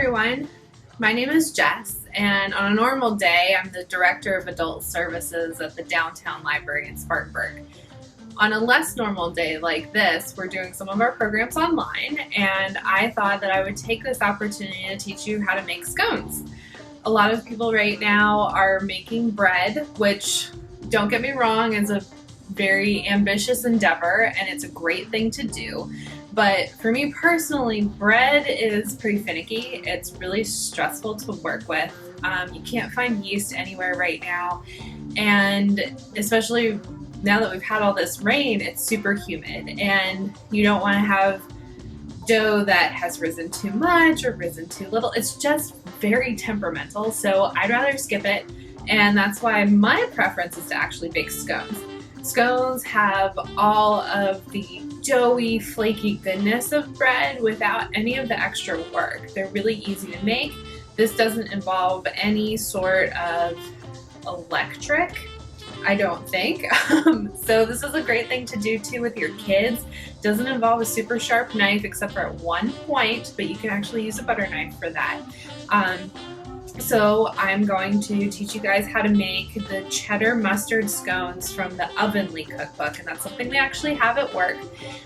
everyone, my name is Jess, and on a normal day I'm the Director of Adult Services at the Downtown Library in Spartanburg. On a less normal day like this, we're doing some of our programs online, and I thought that I would take this opportunity to teach you how to make scones. A lot of people right now are making bread, which, don't get me wrong, is a very ambitious endeavor and it's a great thing to do. But for me personally, bread is pretty finicky. It's really stressful to work with. You can't find yeast anywhere right now, and especially now that we've had all this rain, it's super humid, and you don't want to have dough that has risen too much or risen too little. It's just very temperamental, so I'd rather skip it, and that's why my preference is to actually bake scones. Scones have all of the doughy, flaky goodness of bread without any of the extra work. They're really easy to make. This doesn't involve any sort of electric, I don't think. So this is a great thing to do too with your kids. Doesn't involve a super sharp knife except for at one point, but you can actually use a butter knife for that. So I'm going to teach you guys how to make the cheddar mustard scones from the Ovenly cookbook, and that's something we actually have at work.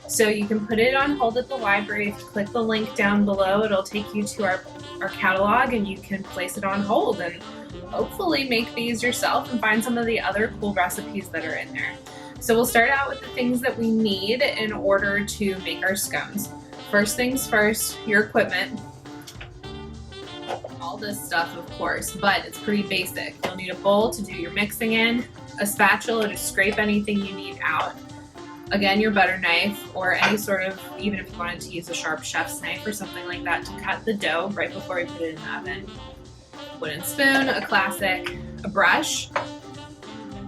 So you can put it on hold at the library. If you click the link down below, it'll take you to our catalog, and you can place it on hold and hopefully make these yourself and find some of the other cool recipes that are in there. So we'll start out with the things that we need in order to make our scones. First things first, your equipment. All this stuff, of course, but it's pretty basic. You'll need a bowl to do your mixing in, a spatula to scrape anything you need out, again, your butter knife, or any sort of, even if you wanted to use a sharp chef's knife or something like that, to cut the dough right before you put it in the oven. Wooden spoon, a classic, a brush,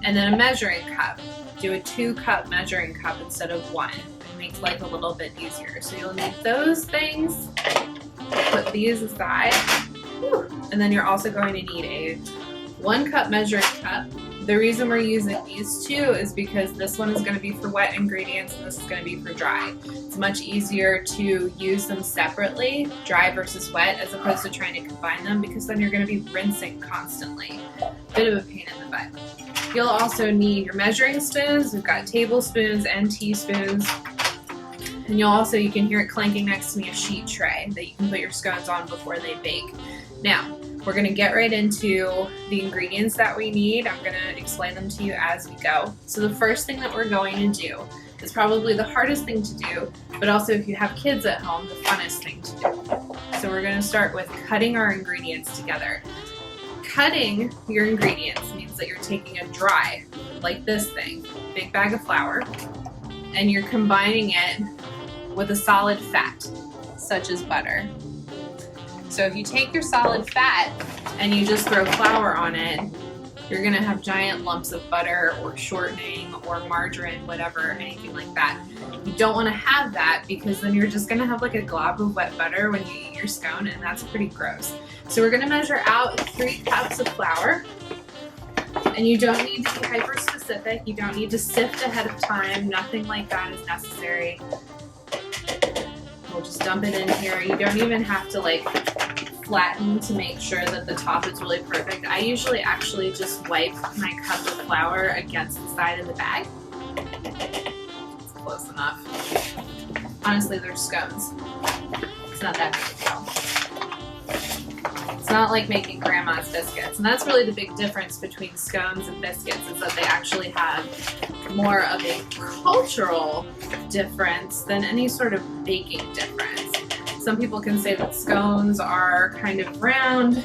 and then a measuring cup. Do a 2-cup measuring cup instead of 1. It makes life a little bit easier. So you'll need those things. Put these aside. And then you're also going to need a 1-cup measuring cup. The reason we're using these two is because this one is going to be for wet ingredients and this is going to be for dry. It's much easier to use them separately, dry versus wet, as opposed to trying to combine them, because then you're going to be rinsing constantly. Bit of a pain in the butt. You'll also need your measuring spoons. We've got tablespoons and teaspoons. And you can hear it clanking next to me, a sheet tray that you can put your scones on before they bake. Now, we're going to get right into the ingredients that we need. I'm going to explain them to you as we go. So the first thing that we're going to do is probably the hardest thing to do, but also if you have kids at home, the funnest thing to do. So we're going to start with cutting our ingredients together. Cutting your ingredients means that you're taking a dry, like this thing, big bag of flour, and you're combining it with a solid fat, such as butter. So if you take your solid fat and you just throw flour on it, you're gonna have giant lumps of butter or shortening or margarine, whatever, anything like that. You don't wanna have that, because then you're just gonna have like a glob of wet butter when you eat your scone, and that's pretty gross. So we're gonna measure out 3 cups of flour. And you don't need to be hyper specific. You don't need to sift ahead of time. Nothing like that is necessary. We'll just dump it in here. You don't even have to flatten to make sure that the top is really perfect. I usually actually just wipe my cup of flour against the side of the bag. It's close enough. Honestly, they're scones. It's not that big a deal. It's not like making grandma's biscuits. And that's really the big difference between scones and biscuits, is that they actually have more of a cultural difference than any sort of baking difference. Some people can say that scones are kind of round,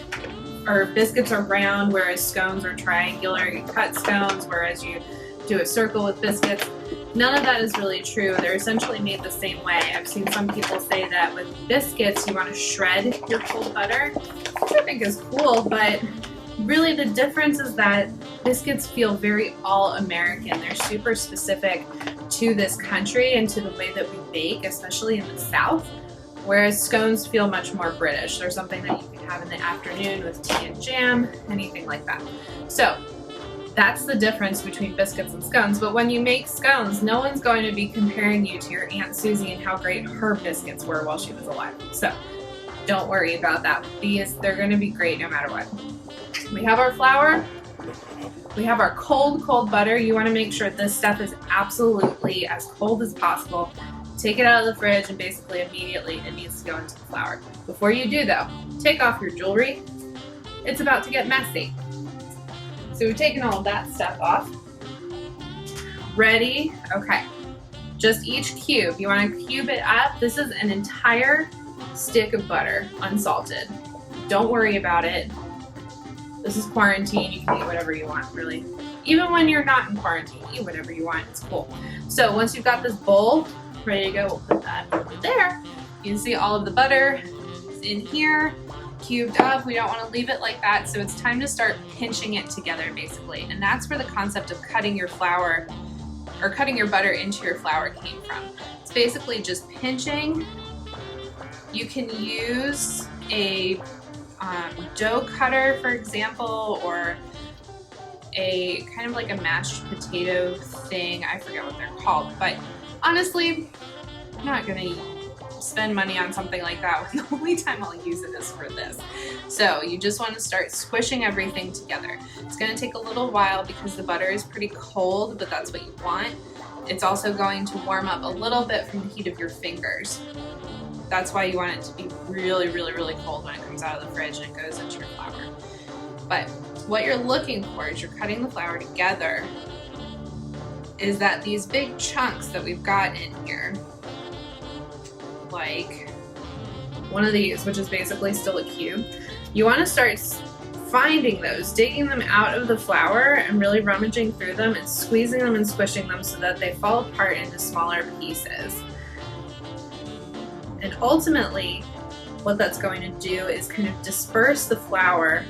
or biscuits are round, whereas scones are triangular. You cut scones, whereas you do a circle with biscuits. None of that is really true. They're essentially made the same way. I've seen some people say that with biscuits you want to shred your cold butter, which I think is cool, but really the difference is that biscuits feel very all-American. They're super specific to this country and to the way that we bake, especially in the South, whereas scones feel much more British. They're something that you can have in the afternoon with tea and jam, anything like that. So that's the difference between biscuits and scones. But when you make scones, no one's going to be comparing you to your Aunt Susie and how great her biscuits were while she was alive. So Don't worry about that. They're gonna be great no matter what. We have our flour. We have our cold butter. You wanna make sure this stuff is absolutely as cold as possible. Take it out of the fridge and basically immediately it needs to go into the flour. Before you do though, take off your jewelry. It's about to get messy. So we've taken all of that stuff off. Ready? Okay. Just each cube, you wanna cube it up. This is an entire stick of butter, unsalted. Don't worry about it. This is quarantine, you can eat whatever you want, really. Even when you're not in quarantine, eat whatever you want, it's cool. So once you've got this bowl ready to go, we'll put that over there. You can see all of the butter is in here, cubed up. We don't want to leave it like that, so it's time to start pinching it together, basically. And that's where the concept of cutting your flour or cutting your butter into your flour came from. It's basically just pinching. You can use a dough cutter, for example, or a kind of like a mashed potato thing. I forget what they're called, but honestly, I'm not gonna spend money on something like that when the only time I'll use it is for this. So you just want to start squishing everything together. It's going to take a little while because the butter is pretty cold, but that's what you want. It's also going to warm up a little bit from the heat of your fingers. That's why you want it to be really, really, really cold when it comes out of the fridge and it goes into your flour. But what you're looking for as you're cutting the flour together is that these big chunks that we've got in here, like one of these, which is basically still a cube, you want to start finding those, digging them out of the flour and really rummaging through them and squeezing them and squishing them so that they fall apart into smaller pieces. And ultimately, what that's going to do is kind of disperse the flour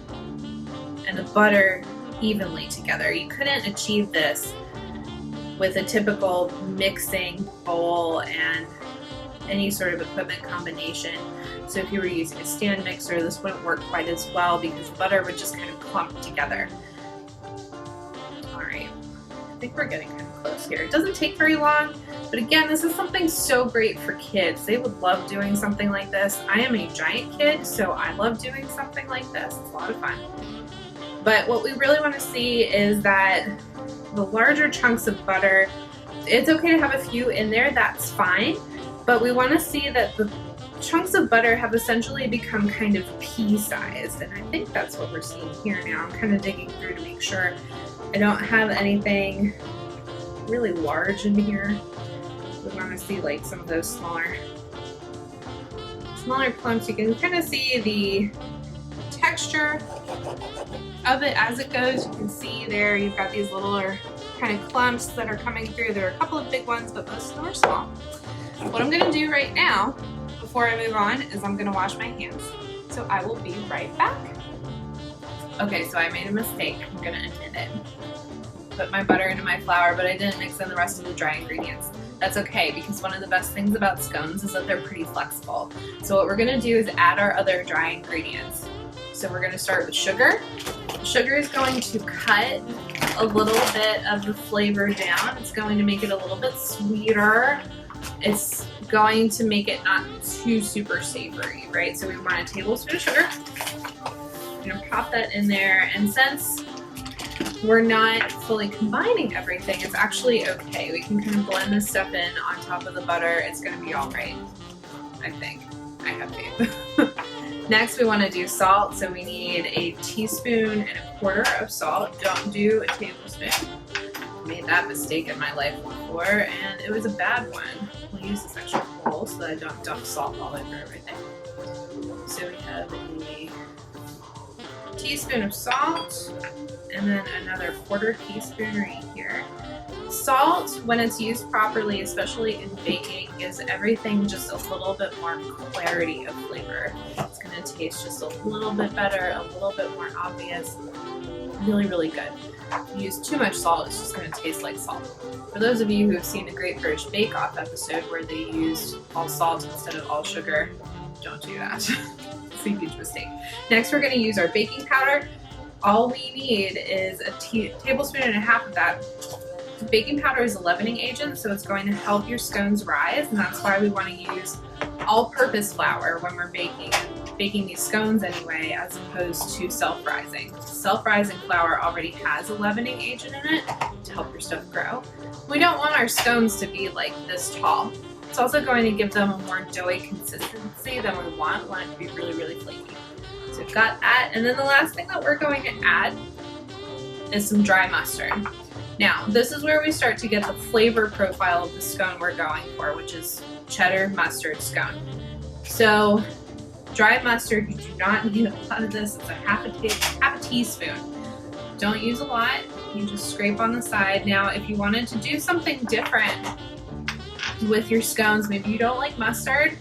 and the butter evenly together. You couldn't achieve this with a typical mixing bowl and any sort of equipment combination. So if you were using a stand mixer, this wouldn't work quite as well because the butter would just kind of clump together. All right, I think we're getting kind of close here. It doesn't take very long, but again, this is something so great for kids. They would love doing something like this. I am a giant kid, so I love doing something like this. It's a lot of fun. But what we really want to see is that the larger chunks of butter, it's okay to have a few in there, that's fine. But we want to see that the chunks of butter have essentially become kind of pea-sized, and I think that's what we're seeing here now. I'm kind of digging through to make sure I don't have anything really large in here. We want to see like some of those smaller clumps. You can kind of see the texture of it as it goes. You can see there you've got these littler kind of clumps that are coming through. There are a couple of big ones, but most of them are small. What I'm going to do right now, before I move on, is I'm going to wash my hands. So I will be right back. Okay, so I made a mistake. I'm going to admit it. Put my butter into my flour, but I didn't mix in the rest of the dry ingredients. That's okay, because one of the best things about scones is that they're pretty flexible. So what we're going to do is add our other dry ingredients. So we're going to start with sugar. Sugar is going to cut a little bit of the flavor down. It's going to make it a little bit sweeter. It's going to make it not too super savory, right? So we want a tablespoon of sugar. I'm gonna pop that in there, and since we're not fully combining everything, it's actually okay. We can kind of blend this stuff in on top of the butter. It's gonna be all right, I think. I have faith. Next, we want to do salt. So we need a teaspoon and a quarter of salt. Don't do a tablespoon. I made that mistake in my life before, and it was a bad one. We'll use this extra bowl so that I don't dump salt all over everything. So we have a teaspoon of salt, and then another quarter teaspoon right here. Salt, when it's used properly, especially in baking, gives everything just a little bit more clarity of flavor. It's going to taste just a little bit better, a little bit more obvious. Really, really good. If you use too much salt, it's just going to taste like salt. For those of you who have seen the Great British Bake Off episode where they used all salt instead of all sugar, don't do that. It's a huge mistake. Next, we're going to use our baking powder. All we need is a tablespoon and a half of that. Baking powder is a leavening agent, so it's going to help your scones rise, and that's why we want to use all-purpose flour when we're baking. baking these scones anyway, as opposed to self-rising. Self-rising flour already has a leavening agent in it to help your stuff grow. We don't want our scones to be like this tall. It's also going to give them a more doughy consistency than we want. We want it to be really, really flaky. So we've got that. And then the last thing that we're going to add is some dry mustard. Now, this is where we start to get the flavor profile of the scone we're going for, which is cheddar mustard scone. So dry mustard, you do not need a lot of this. It's a half a teaspoon. Don't use a lot. You just scrape on the side. Now, if you wanted to do something different with your scones, maybe you don't like mustard,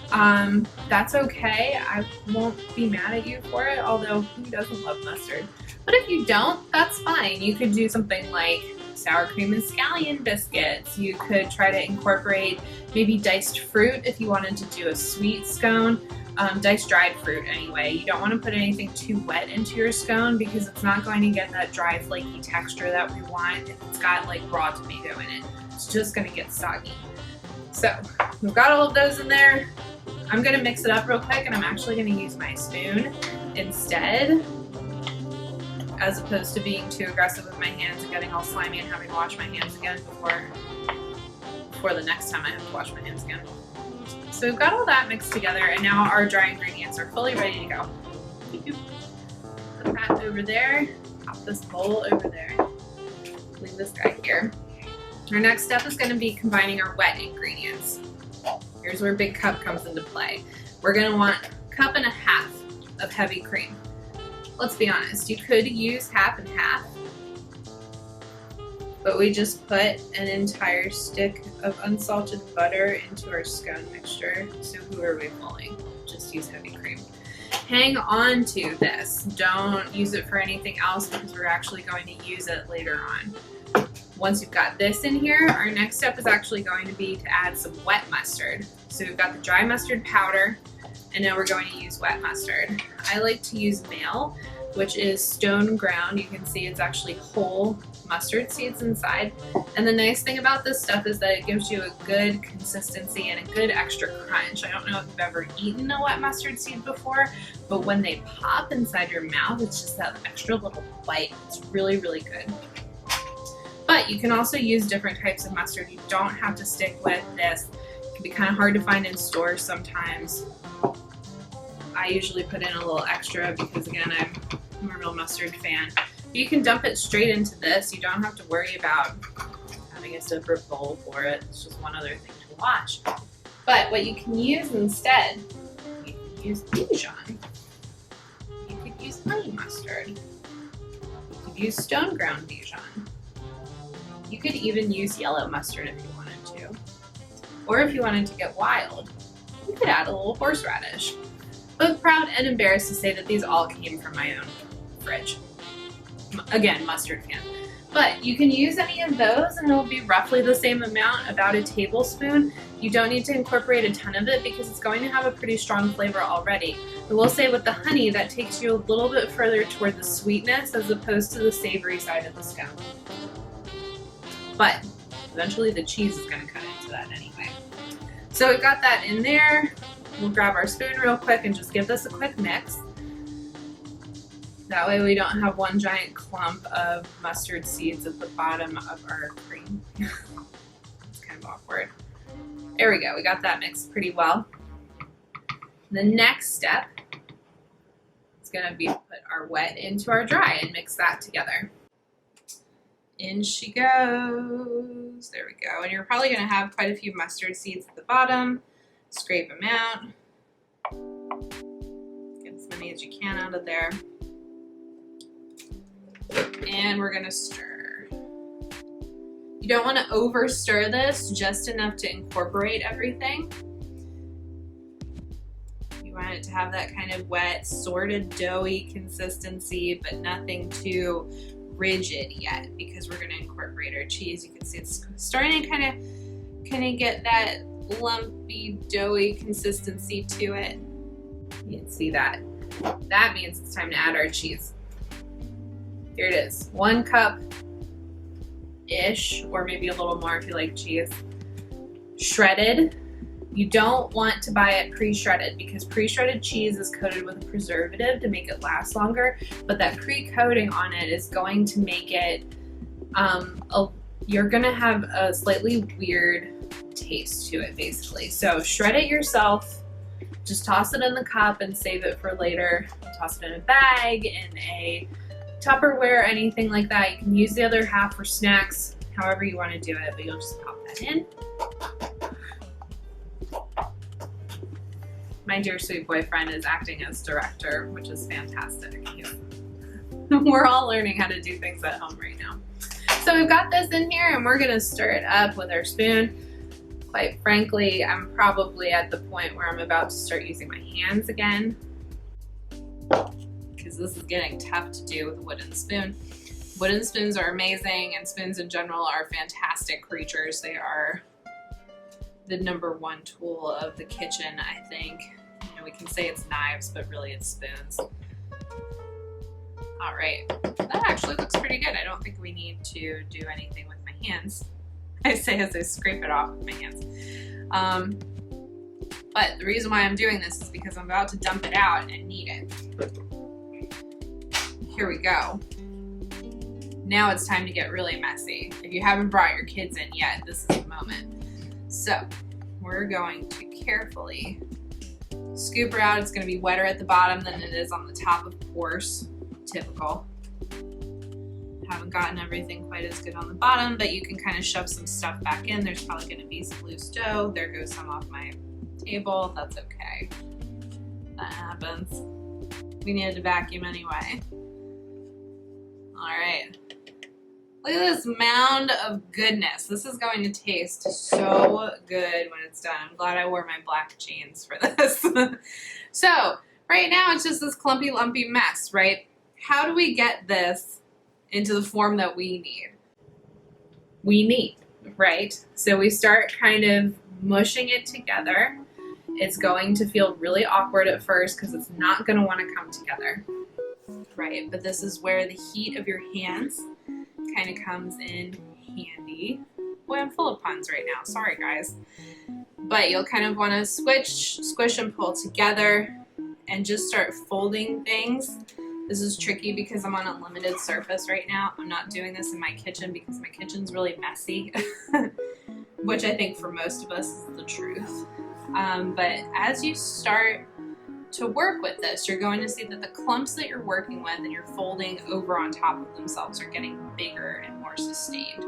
that's okay. I won't be mad at you for it, although who doesn't love mustard? But if you don't, that's fine. You could do something like sour cream and scallion biscuits. You could try to incorporate maybe diced fruit if you wanted to do a sweet scone. Diced dried fruit anyway. You don't want to put anything too wet into your scone because it's not going to get that dry flaky texture that we want if it's got like raw tomato in it. It's just going to get soggy. So we've got all of those in there. I'm going to mix it up real quick, and I'm actually going to use my spoon instead, as opposed to being too aggressive with my hands and getting all slimy and having to wash my hands again before the next time I have to wash my hands again. So we've got all that mixed together, and now our dry ingredients are fully ready to go. Put that over there, pop this bowl over there, leave this guy here. Our next step is going to be combining our wet ingredients. Here's where big cup comes into play. We're going to want a cup and a half of heavy cream. Let's be honest, you could use half and half, but we just put an entire stick of unsalted butter into our scone mixture, so who are we fooling? Just use heavy cream. Hang on to this. Don't use it for anything else because we're actually going to use it later on. Once you've got this in here, our next step is actually going to be to add some wet mustard. So we've got the dry mustard powder, and now we're going to use wet mustard. I like to use Maille, which is stone ground. You can see it's actually whole mustard seeds inside. And the nice thing about this stuff is that it gives you a good consistency and a good extra crunch. I don't know if you've ever eaten a wet mustard seed before, but when they pop inside your mouth, it's just that extra little bite. It's really, really good. But you can also use different types of mustard. You don't have to stick with this. It can be kind of hard to find in stores sometimes. I usually put in a little extra because, again, I'm a real mustard fan. You can dump it straight into this. You don't have to worry about having a separate bowl for it. It's just one other thing to watch. But what you can use instead, you can use Dijon. You could use honey mustard. You could use stone ground Dijon. You could even use yellow mustard if you wanted to. Or if you wanted to get wild, you could add a little horseradish. I'm proud and embarrassed to say that these all came from my own fridge. Again, mustard fan. But you can use any of those and it'll be roughly the same amount, about a tablespoon. You don't need to incorporate a ton of it because it's going to have a pretty strong flavor already. I will say with the honey, that takes you a little bit further toward the sweetness as opposed to the savory side of the scone. But eventually the cheese is going to cut into that anyway. So we've got that in there. We'll grab our spoon real quick and just give this a quick mix. That way we don't have one giant clump of mustard seeds at the bottom of our cream. It's kind of awkward. There we go, we got that mixed pretty well. The next step is gonna be to put our wet into our dry and mix that together. In she goes. There we go. And you're probably gonna have quite a few mustard seeds at the bottom. Scrape them out. Get as many as you can out of there. And we're gonna stir. You don't want to over stir this, just enough to incorporate everything. You want it to have that kind of wet, sort of doughy consistency, but nothing too rigid yet because we're gonna incorporate our cheese. You can see it's starting to kind of get that lumpy, doughy consistency to it. You can see that. That means it's time to add our cheese. Here it is, 1 cup-ish, or maybe a little more if you like cheese. Shredded You don't want to buy it pre-shredded because pre-shredded cheese is coated with a preservative to make it last longer, but that pre-coating on it is going to make it, you're gonna have a slightly weird taste to it basically. So shred it yourself, just toss it in the cup and save it for later. Toss it in a bag, in a Tupperware, anything like that. You can use the other half for snacks, however you want to do it, but you'll just pop that in. My dear sweet boyfriend is acting as director, which is fantastic. We're all learning how to do things at home right now. So we've got this in here and we're gonna stir it up with our spoon. Quite frankly, I'm probably at the point where I'm about to start using my hands again, because this is getting tough to do with a wooden spoon. Wooden spoons are amazing, and spoons in general are fantastic creatures. They are the #1 tool of the kitchen, I think. You know, we can say it's knives, but really it's spoons. All right, that actually looks pretty good. I don't think we need to do anything with my hands. I say as I scrape it off with my hands. But the reason why I'm doing this is because I'm about to dump it out and knead it. Here we go. Now it's time to get really messy. If you haven't brought your kids in yet, this is the moment. So we're going to carefully scoop her out. It's gonna be wetter at the bottom than it is on the top, of course. Typical. Haven't gotten everything quite as good on the bottom, but you can kind of shove some stuff back in. There's probably gonna be some loose dough. There goes some off my table. That's okay. That happens. We needed to vacuum anyway. All right. Look at this mound of goodness. This is going to taste so good when it's done. I'm glad I wore my black jeans for this. So right now it's just this clumpy, lumpy mess, right? How do we get this into the form that we need, right? So we start kind of mushing it together. It's going to feel really awkward at first because it's not going to want to come together, right? But this is where the heat of your hands kind of comes in handy. Boy, I'm full of puns right now. Sorry, guys. But you'll kind of want to squish and pull together and just start folding things. This is tricky because I'm on a limited surface right now. I'm not doing this in my kitchen because my kitchen's really messy, which I think for most of us is the truth. But as you start to work with this, you're going to see that the clumps that you're working with and you're folding over on top of themselves are getting bigger and more sustained.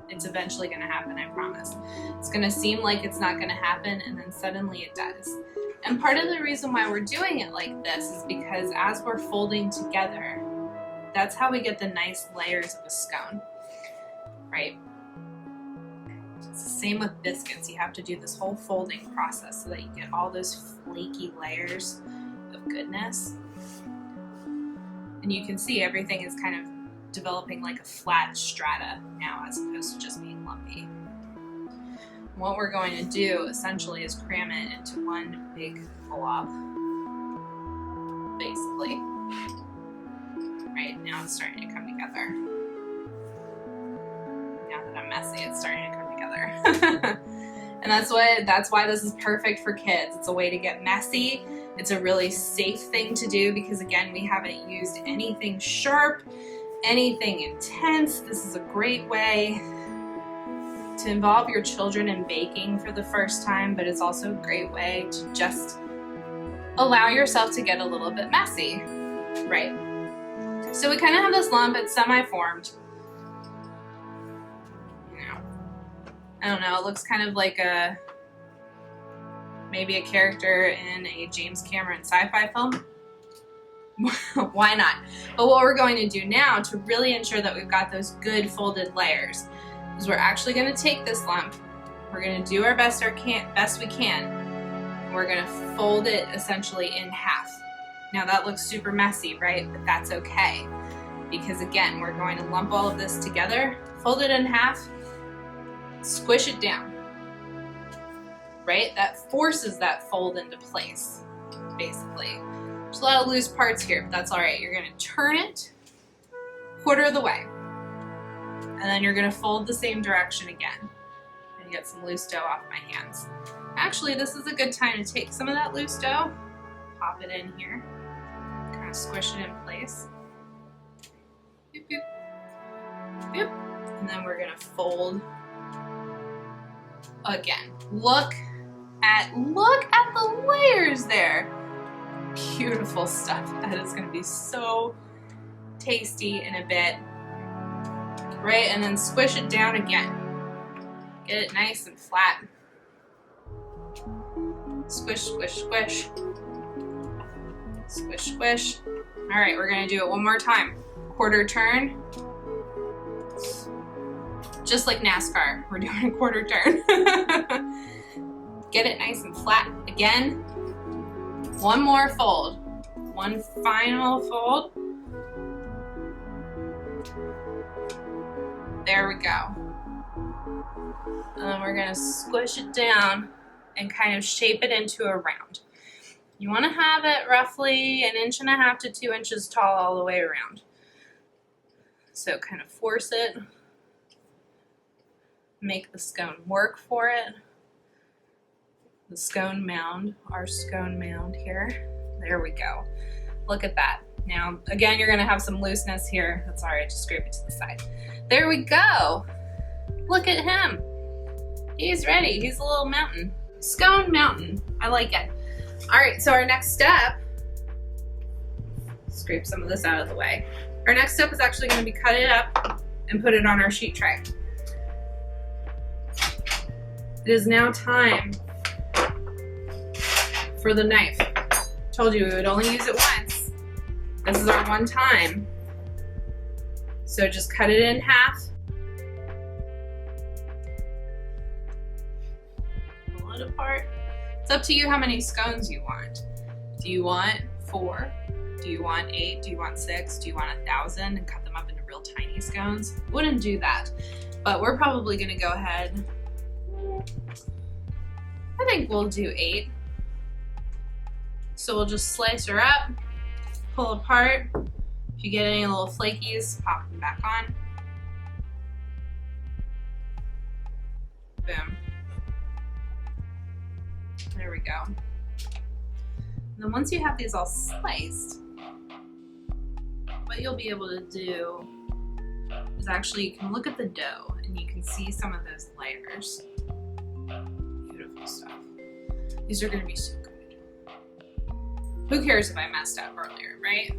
It's eventually going to happen, I promise. It's going to seem like it's not going to happen, and then suddenly it does. And part of the reason why we're doing it like this is because as we're folding together, that's how we get the nice layers of a scone, right? It's the same with biscuits. You have to do this whole folding process so that you get all those flaky layers of goodness. And you can see everything is kind of developing like a flat strata now as opposed to just being lumpy. What we're going to do essentially is cram it into one big blob, basically. Right, now it's starting to come together. Now that I'm messy, it's starting to come together. And that's why this is perfect for kids. It's a way to get messy. It's a really safe thing to do because, again, we haven't used anything sharp, anything intense. This is a great way to involve your children in baking for the first time, but it's also a great way to just allow yourself to get a little bit messy, right? So we kind of have this lump, it's semi-formed. You know, I don't know, it looks kind of like maybe a character in a James Cameron sci-fi film. Why not? But what we're going to do now to really ensure that we've got those good folded layers is we're actually going to take this lump, we're going to do our best we can, and we're going to fold it essentially in half. Now that looks super messy, right? But that's okay, because again, we're going to lump all of this together, fold it in half, squish it down, right? That forces that fold into place, basically. There's a lot of loose parts here, but that's all right. You're going to turn it quarter of the way. And then you're going to fold the same direction again. And and get some loose dough off my hands. Actually, this is a good time to take some of that loose dough, pop it in here, kind of squish it in place. Boop, boop, boop. And then we're gonna fold again. Look at the layers there. Beautiful stuff. That is gonna be so tasty in a bit. Right, and then squish it down again. Get it nice and flat. Squish, squish, squish. Squish, squish. All right, we're gonna do it one more time. Quarter turn. Just like NASCAR, we're doing a quarter turn. Get it nice and flat again. One more fold. One final fold. There we go. And then we're gonna squish it down and kind of shape it into a round. You wanna have it roughly 1.5 to 2 inches tall all the way around. So kind of force it, make the scone work for it. The scone mound, our scone mound here. There we go. Look at that. Now, again, you're gonna have some looseness here. That's all right, just scrape it to the side. There we go. Look at him. He's ready. He's a little mountain. Scone mountain. I like it. All right, so our next step, scrape some of this out of the way. Our next step is actually going to be cut it up and put it on our sheet tray. It is now time for the knife. Told you we would only use it once. This is our one time. So just cut it in half. Pull it apart. It's up to you how many scones you want. Do you want 4? Do you want 8? Do you want 6? Do you want 1,000 and cut them up into real tiny scones? Wouldn't do that, but we're probably gonna go ahead. I think we'll do 8. So we'll just slice her up, pull apart. If you get any little flakies, pop them back on. Boom. There we go. And then once you have these all sliced, what you'll be able to do is actually you can look at the dough and you can see some of those layers. Beautiful stuff. These are gonna be so good. Who cares if I messed up earlier, right?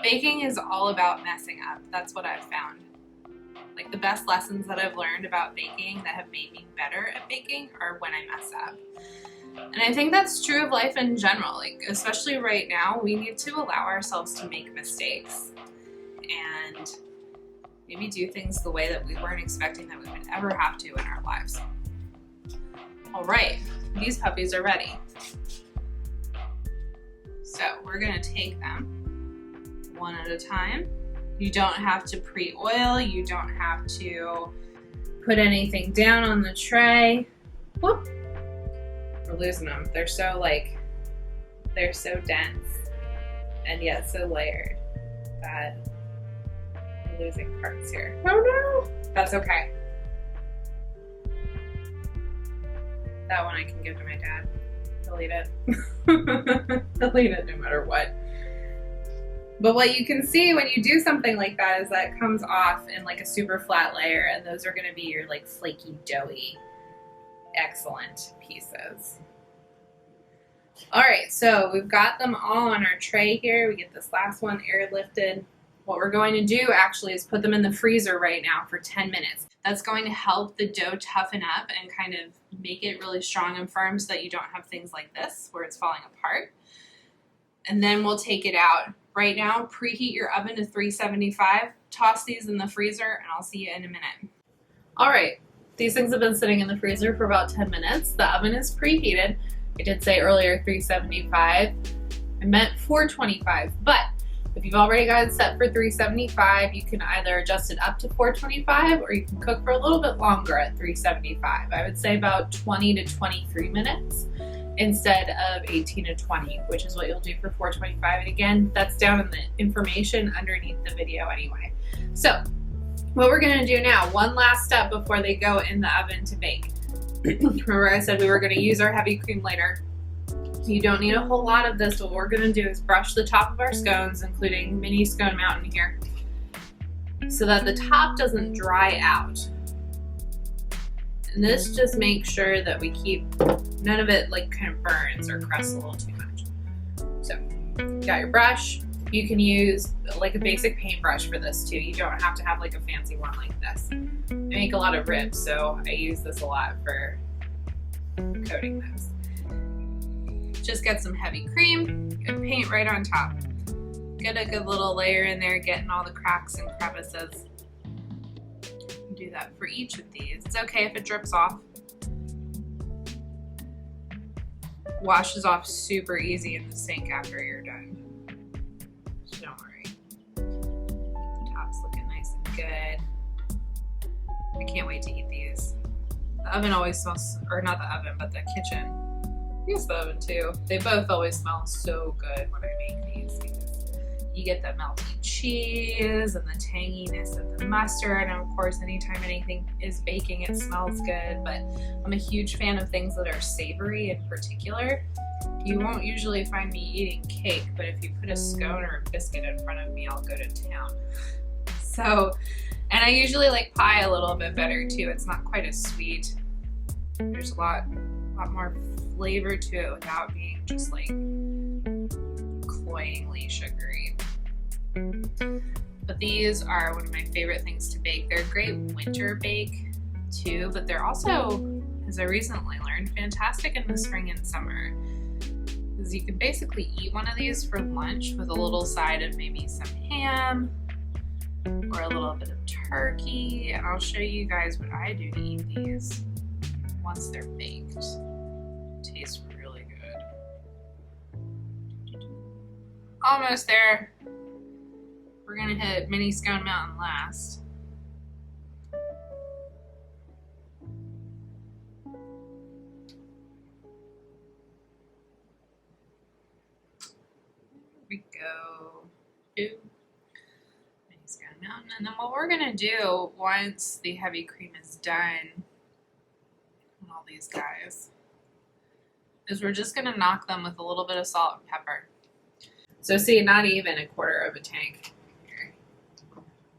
Baking is all about messing up. That's what I've found. Like the best lessons that I've learned about baking that have made me better at baking are when I mess up. And I think that's true of life in general. Like, especially right now, we need to allow ourselves to make mistakes and maybe do things the way that we weren't expecting that we would ever have to in our lives. All right, these puppies are ready. So we're gonna take them one at a time. You don't have to pre-oil, you don't have to put anything down on the tray. Whoop. We're losing them. They're so dense and yet so layered that we're losing parts here. Oh no! That's okay. That one I can give to my dad. He'll eat it. He'll eat it no matter what. But what you can see when you do something like that is that it comes off in like a super flat layer, and those are gonna be your like flaky, doughy, excellent pieces. All right, so we've got them all on our tray here. We get this last one air lifted. What we're going to do actually is put them in the freezer right now for 10 minutes. That's going to help the dough toughen up and kind of make it really strong and firm so that you don't have things like this where it's falling apart. And then we'll take it out. Right now, preheat your oven to 375. Toss these in the freezer and I'll see you in a minute. All right, these things have been sitting in the freezer for about 10 minutes. The oven is preheated. I did say earlier 375. I meant 425, but if you've already got it set for 375, you can either adjust it up to 425 or you can cook for a little bit longer at 375. I would say about 20 to 23 minutes instead of 18 to 20, which is what you'll do for 425. And again, that's down in the information underneath the video anyway. So what we're gonna do now, one last step before they go in the oven to bake. Remember I said we were gonna use our heavy cream later. You don't need a whole lot of this. What we're gonna do is brush the top of our scones, including mini scone mountain here, so that the top doesn't dry out. And this just makes sure that we keep none of it like kind of burns or crusts a little too much. So you got your brush. You can use like a basic paintbrush for this too. You don't have to have like a fancy one like this. I make a lot of ribs, so I use this a lot for coating those. Just get some heavy cream and paint right on top. Get a good little layer in there, getting all the cracks and crevices. Do that for each of these. It's okay if it drips off. Washes off super easy in the sink after you're done. So don't worry. The top's looking nice and good. I can't wait to eat these. The oven always smells, or not the oven, but the kitchen. Yes, the oven too. They both always smell so good when I make these because you get the melty cheese and the tanginess of the mustard, and of course anytime anything is baking it smells good, but I'm a huge fan of things that are savory in particular. You won't usually find me eating cake, but if you put a scone or a biscuit in front of me, I'll go to town. So, and I usually like pie a little bit better too. It's not quite as sweet. There's a lot more flavor to it without being just like cloyingly sugary. But these are one of my favorite things to bake. They're a great winter bake too, but they're also, as I recently learned, fantastic in the spring and summer. Because you can basically eat one of these for lunch with a little side of maybe some ham or a little bit of turkey, and I'll show you guys what I do to eat these once they're baked. Tastes really good. Almost there. We're gonna hit mini scone mountain last. Here we go. Mini scone mountain, and then what we're gonna do once the heavy cream is done on all these guys is we're just gonna knock them with a little bit of salt and pepper. So see, not even a quarter of a tank. Here,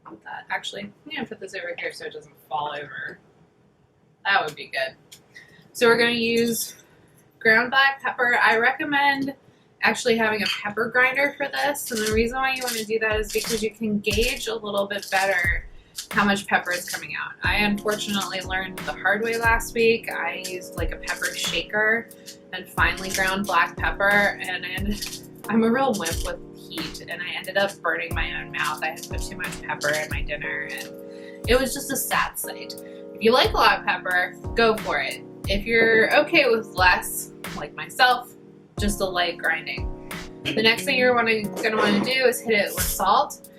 put that. Actually, I'm gonna put this over here so it doesn't fall over. That would be good. So we're gonna use ground black pepper. I recommend actually having a pepper grinder for this, and the reason why you want to do that is because you can gauge a little bit better how much pepper is coming out. I unfortunately learned the hard way last week. I used like a pepper shaker and finely ground black pepper, and I'm a real wimp with heat, and I ended up burning my own mouth. I had put too much pepper in my dinner, and it was just a sad sight. If you like a lot of pepper, go for it. If you're okay with less, like myself, just a light grinding. The next thing you're gonna want to do is hit it with salt.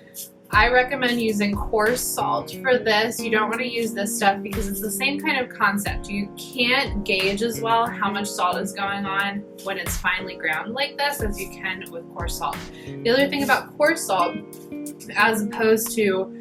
I recommend using coarse salt for this. You don't want to use this stuff because it's the same kind of concept. You can't gauge as well how much salt is going on when it's finely ground like this as you can with coarse salt. The other thing about coarse salt, as opposed to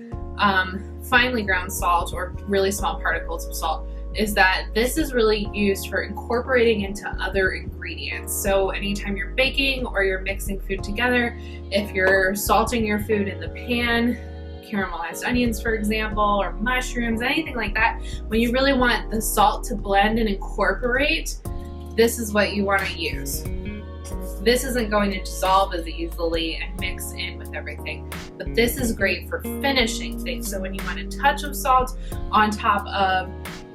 finely ground salt or really small particles of salt, is that this is really used for incorporating into other ingredients. So anytime you're baking or you're mixing food together, if you're salting your food in the pan, caramelized onions for example, or mushrooms, anything like that, when you really want the salt to blend and incorporate, this is what you want to use. This isn't going to dissolve as easily and mix in with everything, but this is great for finishing things. So when you want a touch of salt on top of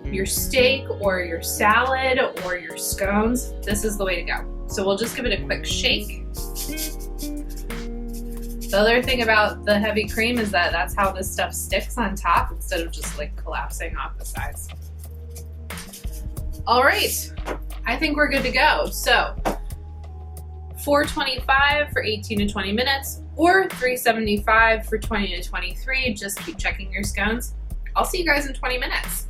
your steak or your salad or your scones, this is the way to go. So we'll just give it a quick shake. The other thing about the heavy cream is that that's how this stuff sticks on top instead of just like collapsing off the sides. All right, I think we're good to go. So 425 for 18 to 20 minutes or 375 for 20 to 23. Just keep checking your scones. I'll see you guys in 20 minutes.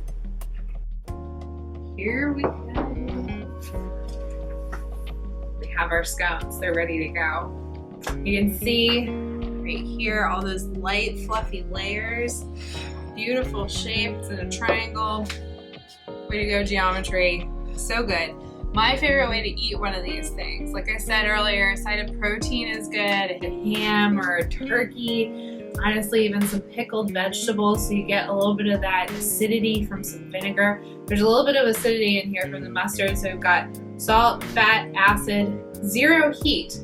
Here we go. We have our scones. They're ready to go. You can see right here all those light fluffy layers. beautiful shape. It's in a triangle. Way to go, geometry. So good. My favorite way to eat one of these things, like I said earlier, a side of protein is good, a ham or a turkey, honestly even some pickled vegetables so you get a little bit of that acidity from some vinegar. There's a little bit of acidity in here from the mustard, so we've got salt, fat, acid, zero heat.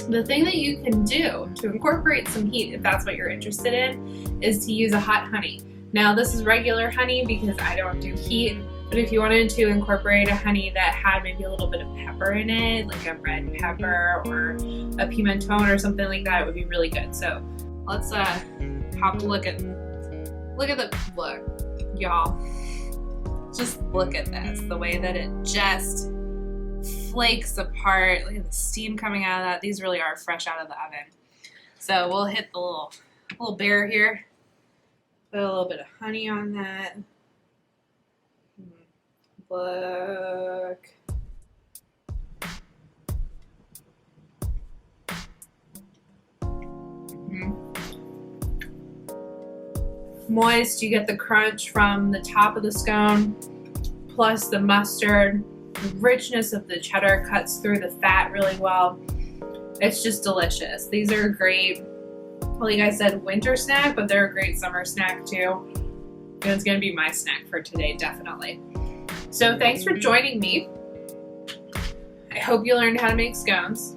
The thing that you can do to incorporate some heat, if that's what you're interested in, is to use a hot honey. Now this is regular honey because I don't do heat, but if you wanted to incorporate a honey that had maybe a little bit of pepper in it, like a red pepper or a pimentone or something like that, it would be really good. So let's have a look, y'all. Just look at this, the way that it just flakes apart. Look at the steam coming out of that. These really are fresh out of the oven. So we'll hit the little bear here. Put a little bit of honey on that. Look. Moist, you get the crunch from the top of the scone, plus the mustard. The richness of the cheddar cuts through the fat really well. It's just delicious. These are a great, like I said, winter snack, but they're a great summer snack too. And it's gonna be my snack for today, definitely. So thanks for joining me. I hope you learned how to make scones,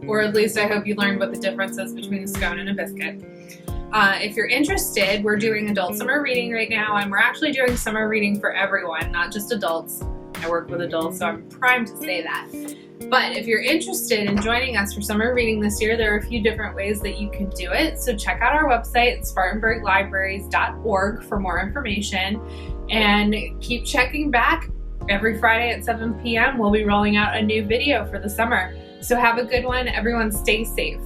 or at least I hope you learned what the difference is between a scone and a biscuit. If you're interested, we're doing adult summer reading right now, and we're actually doing summer reading for everyone, not just adults. I work with adults, so I'm primed to say that. But if you're interested in joining us for summer reading this year, there are a few different ways that you can do it. So check out our website, spartanburglibraries.org, for more information. And keep checking back. Every Friday at 7 p.m. we'll be rolling out a new video for the summer. So have a good one. Everyone stay safe.